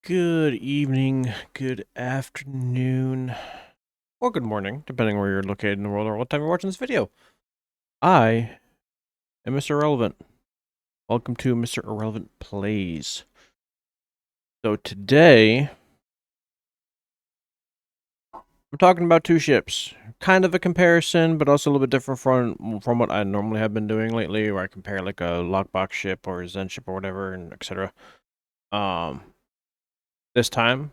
Good evening, good afternoon, or good morning, depending where you're located in the world or what time you're watching this video. I am Mr. Irrelevant. Welcome to Mr. Irrelevant Plays. So today, I'm talking about two ships. Kind of a comparison, but also a little bit different from what I normally have been doing lately, where I compare like a lockbox ship or a Zen ship or whatever, and etc. This time,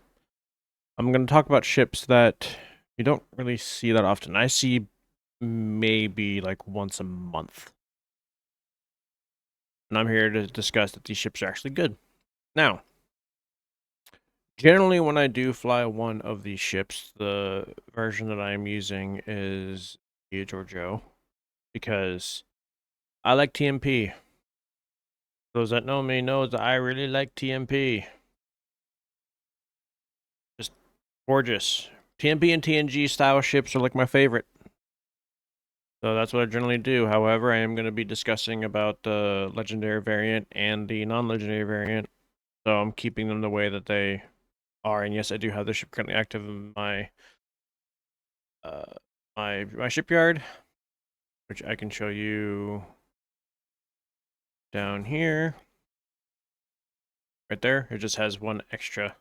I'm going to talk about ships that you don't really see that often. I see maybe like once a month. And I'm here to discuss that these ships are actually good. Now, generally when I do fly one of these ships, the version that I am using is Giorgio because I like TMP. Those that know me know that I really like TMP. Just gorgeous. TMP and TNG style ships are like my favorite. So that's what I generally do. However, I am going to be discussing about the legendary variant and the non-legendary variant. So I'm keeping them the way that they are. And yes, I do have the ship currently active in my shipyard, which I can show you down here. Right there. It just has one extra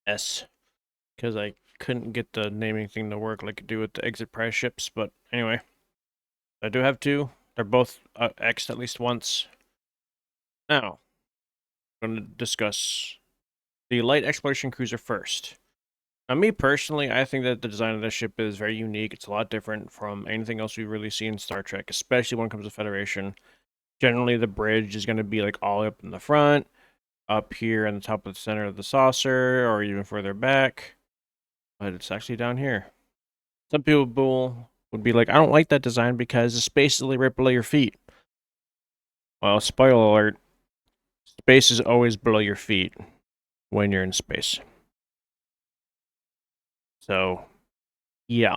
S because I couldn't get the naming thing to work like I do with the exit prize ships. But anyway, I do have two. They're both X'd at least once. Now, I'm going to discuss the light exploration cruiser first. Now, me personally, I think that the design of this ship is very unique. It's a lot different from anything else we really see in Star Trek, especially when it comes to Federation. Generally, the bridge is going to be like all up in the front, up here in the top of the center of the saucer, or even further back. But it's actually down here. Some people would be like, I don't like that design because the space is literally right below your feet. Well, spoiler alert, space is always below your feet when you're in space. So, yeah.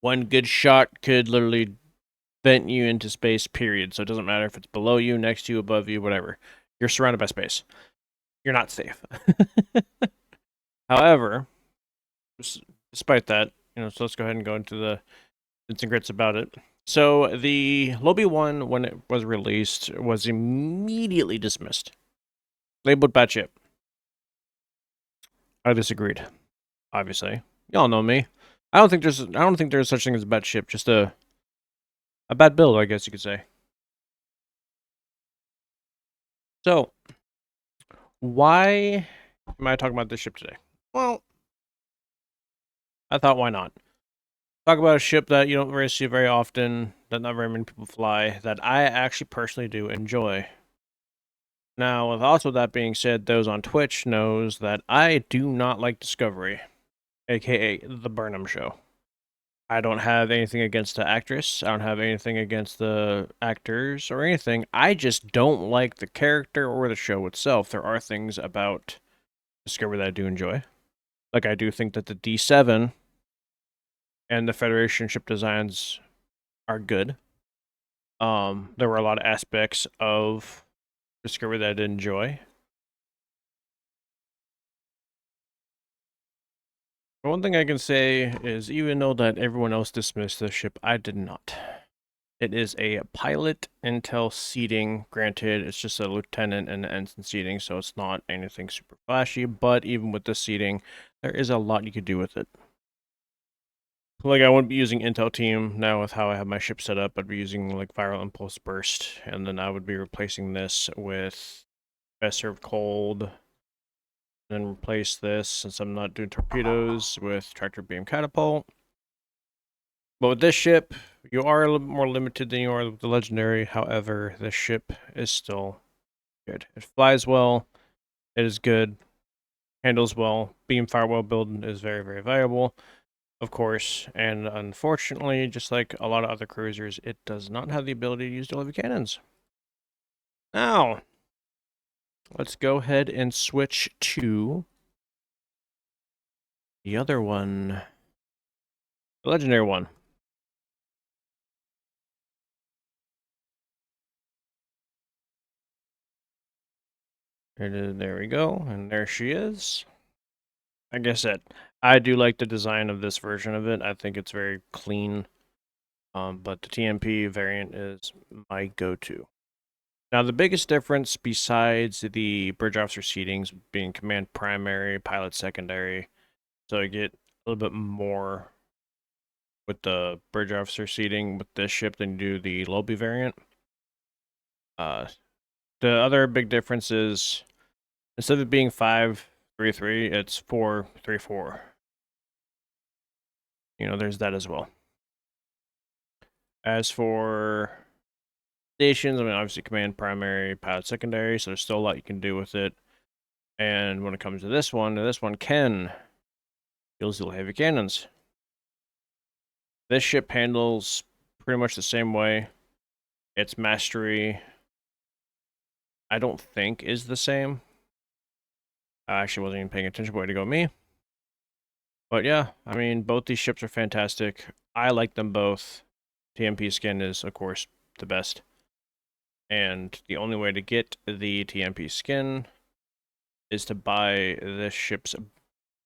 One good shot could literally vent you into space, period. So it doesn't matter if it's below you, next to you, above you, whatever. You're surrounded by space. You're not safe. However, despite that, so let's go ahead and go into the bits and grits about it. So the Lobby 1, when it was released, was immediately dismissed. Labeled bad ship. I disagreed. Obviously. Y'all know me. I don't think there's such thing as a bad ship, just a bad build, I guess you could say. So, why am I talking about this ship today? Well, I thought, why not? Talk about a ship that you don't really see very often, that not very many people fly, that I actually personally do enjoy. Now, with also that being said, those on Twitch knows that I do not like Discovery, aka The Burnham Show. I don't have anything against the actress. I don't have anything against the actors or anything. I just don't like the character or the show itself. There are things about Discovery that I do enjoy. Like, I do think that the D7 and the Federation ship designs are good. There were a lot of aspects of Discovery that I did enjoy. One thing I can say is, even though that everyone else dismissed the ship, I did not. It is a pilot intel seating. Granted, it's just a lieutenant and an ensign seating, so it's not anything super flashy, but even with the seating, there is a lot you could do with it. Like, I wouldn't be using Intel Team now with how I have my ship set up. I'd be using like Viral Impulse Burst, and then I would be replacing this with Best Served Cold, and then replace this, since I'm not doing torpedoes, with Tractor Beam Catapult. But with this ship, you are a little bit more limited than you are with the Legendary. However, this ship is still good. It flies well, it is good, handles well, beam firewall build is very, very viable. Of course, and unfortunately, just like a lot of other cruisers, it does not have the ability to use delivery cannons. Now, let's go ahead and switch to the other one, the legendary one. There we go, and there she is. Like I said, I do like the design of this version of it. I think it's very clean. But the TMP variant is my go-to. Now, the biggest difference besides the bridge officer seatings being command primary, pilot secondary, so I get a little bit more with the bridge officer seating with this ship than you do the Lobby variant. The other big difference is instead of it being 5-3-3, it's 4-3-4. You know, there's that as well. As for stations, I mean, obviously command primary, pilot secondary, so there's still a lot you can do with it. And when it comes to this one can use the heavy cannons. This ship handles pretty much the same way. Its mastery, I don't think, is the same. I actually wasn't even paying attention, way to go me. But yeah, I mean, both these ships are fantastic. I like them both. TMP skin is, of course, the best. And the only way to get the TMP skin is to buy this ship's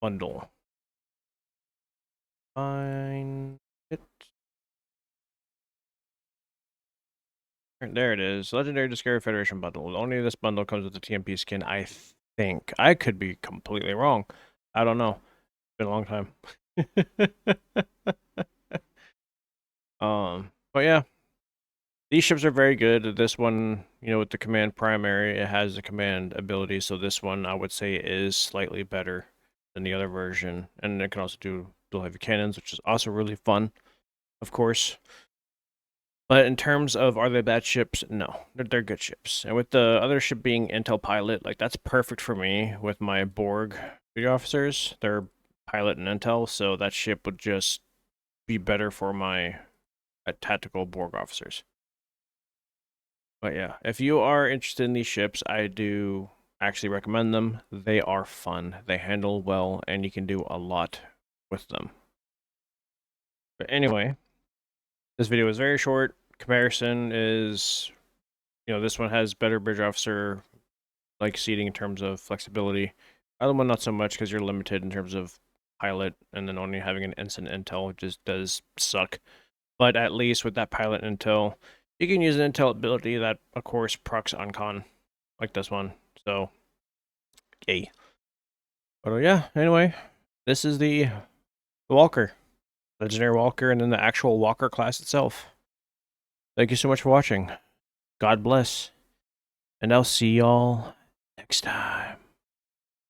bundle. Find it. There it is. Legendary Discovery Federation bundle. Only this bundle comes with the TMP skin, I think. I could be completely wrong. I don't know. It's been a long time. But yeah. These ships are very good. This one, you know, with the command primary, it has the command ability, so this one I would say is slightly better than the other version. And it can also do dual heavy cannons, which is also really fun, of course. But in terms of are they bad ships? No, they're good ships. And with the other ship being Intel Pilot, like that's perfect for me with my Borg officers. They're Pilot and Intel, so that ship would just be better for my tactical Borg officers. But yeah, if you are interested in these ships, I do actually recommend them. They are fun, they handle well, and you can do a lot with them. But anyway, this video is very short. Comparison is, you know, this one has better bridge officer like seating in terms of flexibility. Other one not so much because you're limited in terms of pilot, and then only having an instant intel just does suck. But at least with that pilot intel, you can use an intel ability that, of course, procs on con, like this one. So, yay. But yeah, anyway, this is the Walker, legendary Walker, and then the actual Walker class itself. Thank you so much for watching. God bless. And I'll see y'all next time.